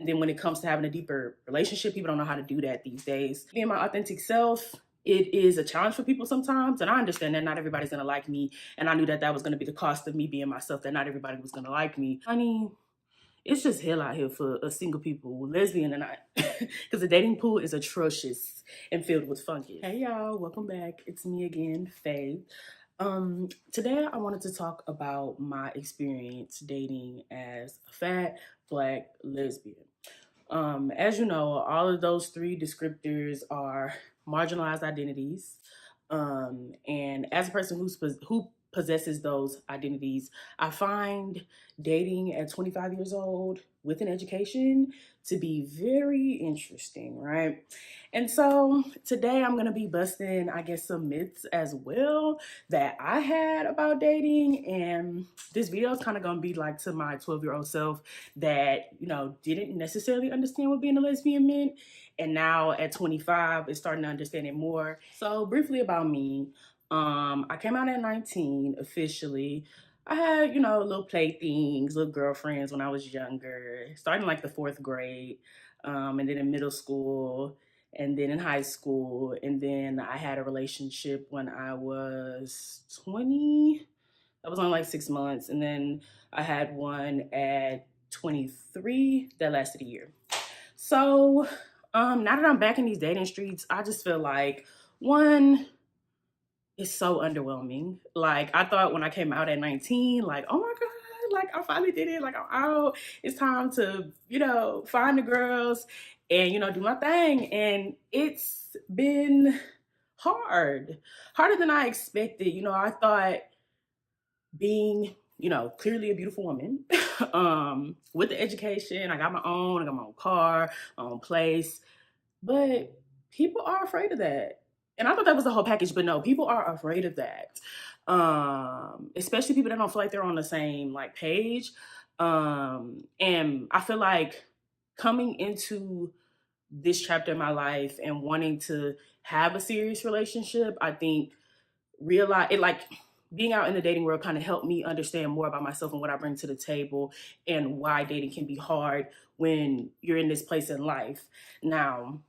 And then when it comes to having a deeper relationship, people don't know how to do that these days. Being my authentic self, it is a challenge for people sometimes. And I understand that not everybody's gonna like me. And I knew that that was gonna be the cost of me being myself, that not everybody was gonna like me. Honey, it's just hell out here for single people, lesbian or not, because the dating pool is atrocious and filled with fungus. Hey y'all, welcome back. It's me again, Faye. Today I wanted to talk about my experience dating as a fat Black lesbian. As you know, all of those three descriptors are marginalized identities. And as a person who possesses those identities, I find dating at 25 years old with an education to be very interesting, right? And so today I'm gonna be busting, I guess, some myths as well that I had about dating. And this video is kind of gonna be like to my 12-year-old self that, didn't necessarily understand what being a lesbian meant. And now at 25 is starting to understand it more. So briefly about me, I came out at 19 officially. I had, little playthings, little girlfriends when I was younger, starting like the 4th grade, and then in middle school, and then in high school. And then I had a relationship when I was 20. That was only like 6 months. And then I had one at 23 that lasted a year. So now that I'm back in these dating streets, I just feel like, one, it's so underwhelming. Like, I thought when I came out at 19, like, oh my God, like I finally did it. Like, I'm out. It's time to, find the girls and, do my thing. And it's been hard, harder than I expected. I thought being, clearly a beautiful woman, with the education, I got my own car, my own place, but people are afraid of that. And I thought that was the whole package, but no, people are afraid of that. Especially people that don't feel like they're on the same like page. And I feel like coming into this chapter in my life and wanting to have a serious relationship, I think realize it, like being out in the dating world kind of helped me understand more about myself and what I bring to the table and why dating can be hard when you're in this place in life. Now,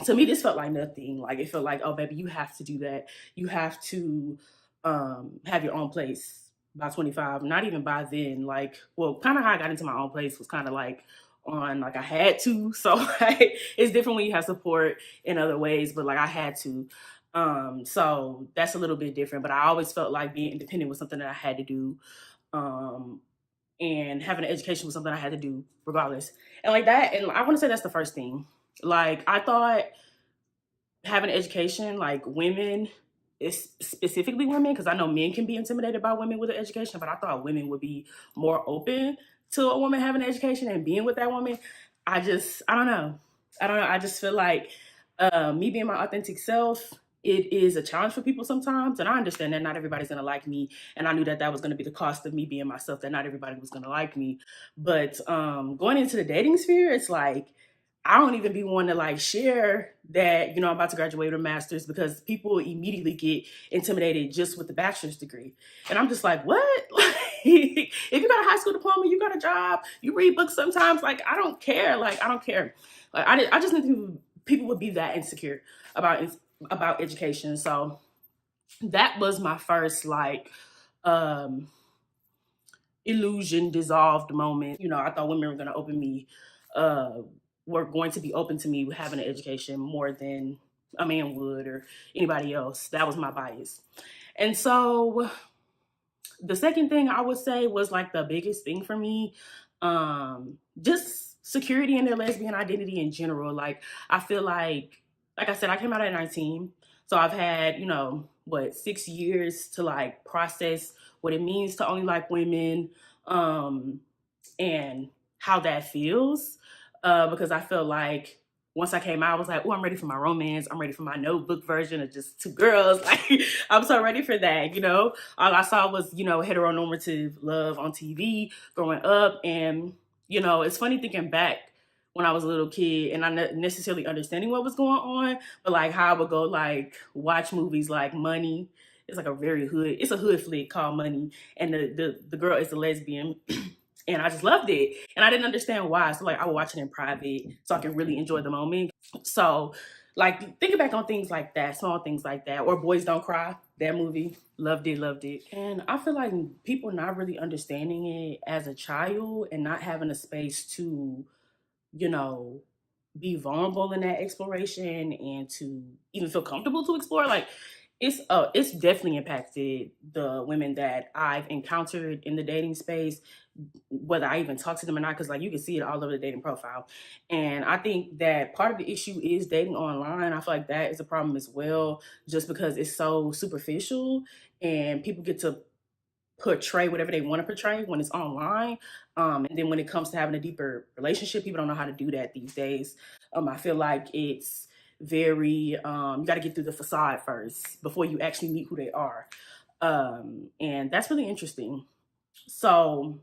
to me, this felt like nothing. Like, it felt like, oh, baby, you have to do that. You have to have your own place by 25. Not even by then. Like, well, kind of how I got into my own place was kind of like on, like, I had to. So, like, it's different when you have support in other ways, but, like, I had to. So that's a little bit different. But I always felt like being independent was something that I had to do. And having an education was something I had to do regardless. And like that, and I want to say that's the first thing. Like, I thought having an education, like women, specifically women, because I know men can be intimidated by women with an education, but I thought women would be more open to a woman having an education and being with that woman. I don't know. I just feel like me being my authentic self, it is a challenge for people sometimes. And I understand that not everybody's going to like me. And I knew that that was going to be the cost of me being myself, that not everybody was going to like me. But going into the dating sphere, it's like, I don't even be one to like share that, I'm about to graduate with a master's, because people immediately get intimidated just with the bachelor's degree. And I'm just like, what? Like, if you got a high school diploma, you got a job, you read books sometimes, like, I don't care. Like, I don't care. Like, I just think people would be that insecure about education. So that was my first like illusion dissolved moment. I thought women were going to be open to me having an education more than a man would or anybody else. That was my bias. And so the second thing I would say was like the biggest thing for me, just security in their lesbian identity in general. Like, I feel like I said, I came out at 19. So I've had, 6 years to like process what it means to only like women, and how that feels. Because I felt like once I came out, I was like, oh, I'm ready for my romance. I'm ready for my notebook version of just 2 girls. Like, I'm so ready for that, All I saw was, heteronormative love on TV growing up. And, it's funny thinking back when I was a little kid and not necessarily understanding what was going on, but like how I would go like watch movies like Money. It's like it's a hood flick called Money. And the girl is a lesbian. And I just loved it. And I didn't understand why. So like I would watch it in private so I can really enjoy the moment. So like thinking back on things like that, small things like that, or Boys Don't Cry, that movie, loved it, loved it. And I feel like people not really understanding it as a child and not having a space to, you know, be vulnerable in that exploration and to even feel comfortable to explore. Like it's definitely impacted the women that I've encountered in the dating space, whether I even talk to them or not, because like you can see it all over the dating profile. And I think that part of the issue is dating online. I feel like that is a problem as well, just because it's so superficial and people get to portray whatever they want to portray when it's online. And then when it comes to having a deeper relationship, people don't know how to do that these days. I feel like it's very, you got to get through the facade first before you actually meet who they are. And that's really interesting. So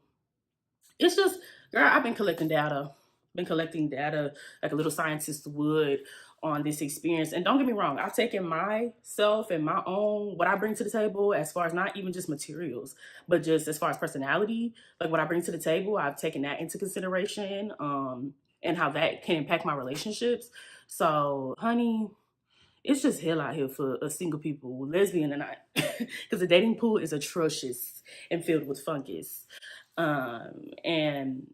it's just, girl, I've been collecting data, like a little scientist would on this experience. And don't get me wrong, I've taken myself and my own, what I bring to the table, as far as not even just materials, but just as far as personality, like what I bring to the table, I've taken that into consideration, and how that can impact my relationships. So, honey, it's just hell out here for us single people, lesbian and I, because the dating pool is atrocious and filled with fungus. And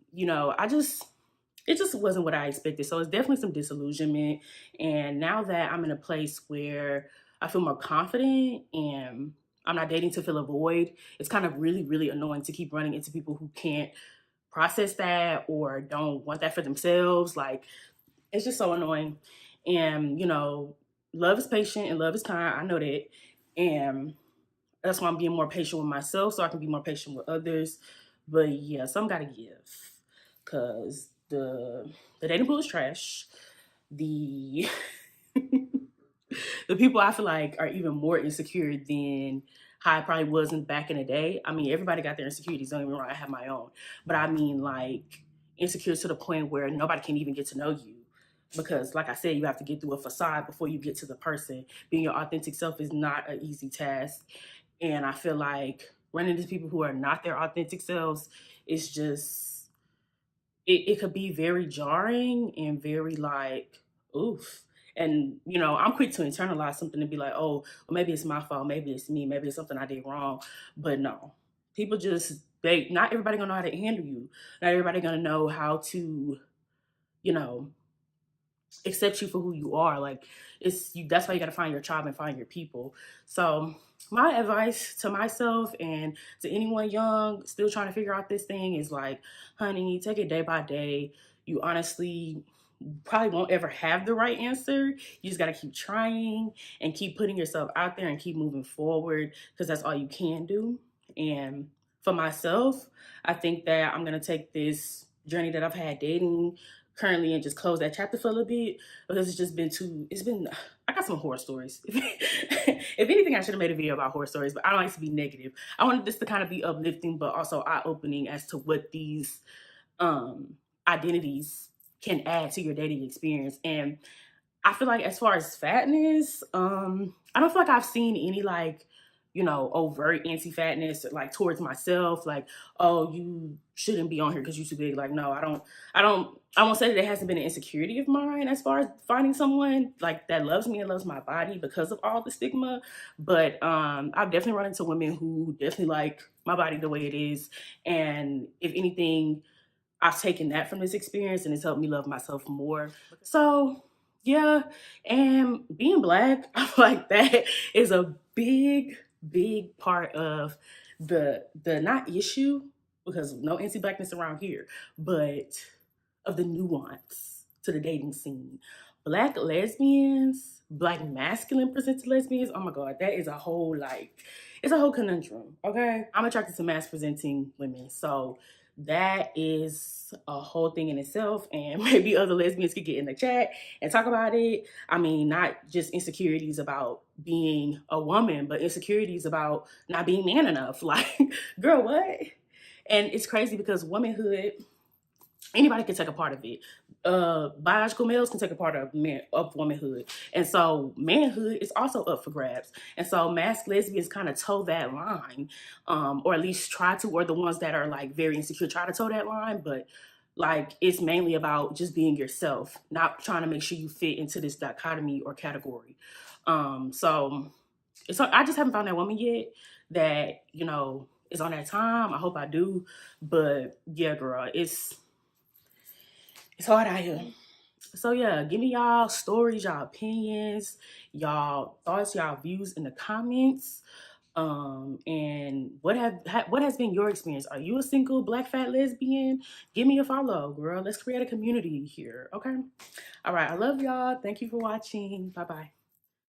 it just wasn't what I expected. So it's definitely some disillusionment. And now that I'm in a place where I feel more confident and I'm not dating to fill a void, it's kind of really, really annoying to keep running into people who can't process that or don't want that for themselves. Like, it's just so annoying. And, love is patient and love is kind. I know that. And that's why I'm being more patient with myself so I can be more patient with others. But yeah, some gotta give. Cause the dating pool is trash. The the people I feel like are even more insecure than how I probably wasn't back in the day. I mean, everybody got their insecurities, don't get me wrong, I have my own. But I mean like insecure to the point where nobody can even get to know you. Because like I said, you have to get through a facade before you get to the person. Being your authentic self is not an easy task. And I feel like running into people who are not their authentic selves is just, it could be very jarring and very like, oof. And, I'm quick to internalize something and be like, oh, well, maybe it's my fault. Maybe it's me. Maybe it's something I did wrong. But no, people just, not everybody gonna know how to handle you. Not everybody gonna know how to, you know, accept you for who you are. Like that's why you got to find your tribe and find your people. So my advice to myself and to anyone young still trying to figure out this thing is like, honey, take it day by day. You honestly probably won't ever have the right answer. You just got to keep trying and keep putting yourself out there and keep moving forward, because that's all you can do. And for myself, I think that I'm going to take this journey that I've had dating currently and just close that chapter for a little bit, because I got some horror stories. If anything, I should have made a video about horror stories, but I don't like to be negative. I wanted this to kind of be uplifting, but also eye-opening as to what these identities can add to your dating experience. And I feel like as far as fatness, I don't feel like I've seen any like, overt anti-fatness like towards myself. Like, oh, you shouldn't be on here because you're too big. Like, no, I won't say that it hasn't been an insecurity of mine as far as finding someone like that loves me and loves my body because of all the stigma. But I've definitely run into women who definitely like my body the way it is. And if anything, I've taken that from this experience and it's helped me love myself more. So yeah, and being Black, I feel like that is a big part of the not issue, because no anti-Blackness around here, but of the nuance to the dating scene. Black lesbians, Black masculine presented lesbians, oh my God, that is a whole it's a whole conundrum, okay? I'm attracted to masc presenting women, so that is a whole thing in itself, and maybe other lesbians could get in the chat and talk about it. I mean, not just insecurities about being a woman, but insecurities about not being man enough. Like, girl, what? And it's crazy because womanhood, anybody can take a part of it. biological males can take a part of womanhood, and so manhood is also up for grabs. And so masc lesbians kind of toe that line, or at least try to, or the ones that are like very insecure try to toe that line. But like, it's mainly about just being yourself, not trying to make sure you fit into this dichotomy or category. So I just haven't found that woman yet that, you know, is on that time. I hope I do. But yeah, girl, it's hard out here. So yeah, give me y'all stories, y'all opinions, y'all thoughts, y'all views in the comments. And what has been your experience? Are you a single black fat lesbian? Give me a follow, girl. Let's create a community here. Okay. All right. I love y'all. Thank you for watching. Bye bye.